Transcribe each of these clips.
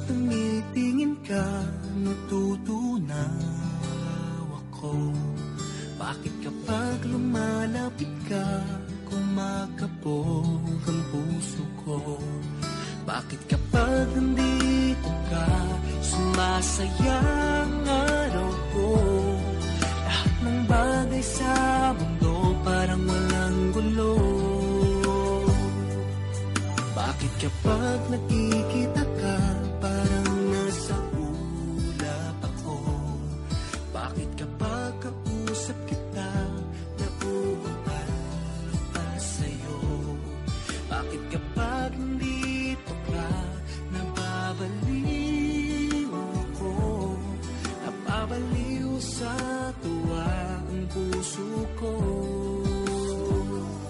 tumitingin ka, natutunaw ako. Bakit kapag lumalapit ka, kumakabog ang puso ko? Bakit kapag nandito ka, sumasaya ang araw ko? Lahat ng bagay sa mundo parang walang gulo. Bakit kapag nakikita ka, parang nasa ulap ako? Bakit kapag kausap kita, nauutal pa sa'yo? Bakit kapag nandito ka, nababaliw ako? Nababaliw sa tuwa ang puso ko.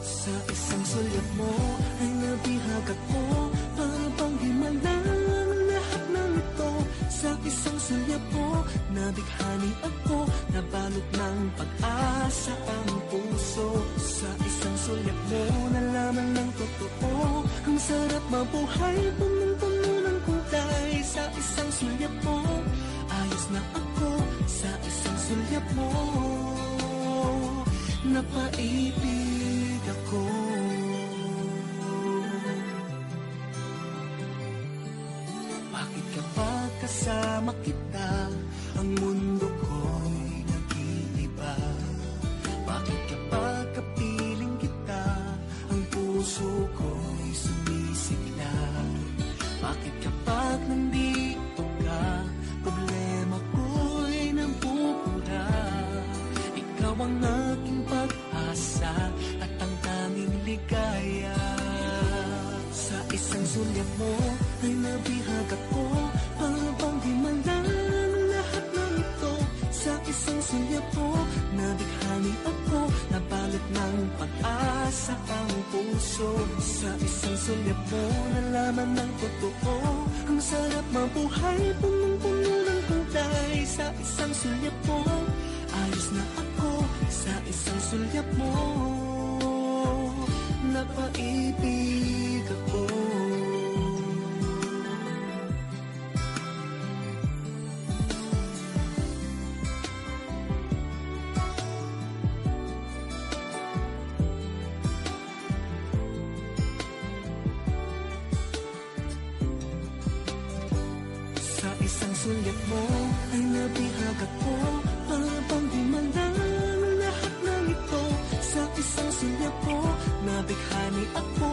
Sa isang sulyap mo ay nabihag ako, para bang himalang ang lahat ng ito. Sa isang sulyap mo, nabighani ako, nabalot ng pag-asa ang puso. Sa isang sulyap mo, nalaman ng totoo, ang sarap mabuhay, punong-puno ng kulay. Sa isang sulyap mo, ayos na ako. Sa isang sulyap mo, napaibig ako. Bakit kapag kasama kita, ang mundo ko'y nag-iiba? Bakit kapag kapiling kita, ang puso ko'y sumisigla? Bakit kapag nandito ka, problema ko'y napupura? Ikaw ang aking pag-asa at ang tanging ligaya. Sa isang sulyap mo ay nabihag ako, para bang himalang ang lahat ng ito. Sa isang sulyap mo, nabighani ako, nabalot ng pag-asa ang puso. Sa isang sulyap mo, nalaman ng totoo, ang sarap mabuhay, punong-puno ng kulay. Sa isang sulyap mo, ayos na ako. Sa isang sulyap mo, napaibig ako. Sa isang sulyap mo ay nabihag ako, para bang himalang ang lahat ng ito. Sa isang sulyap mo, nabighani ako,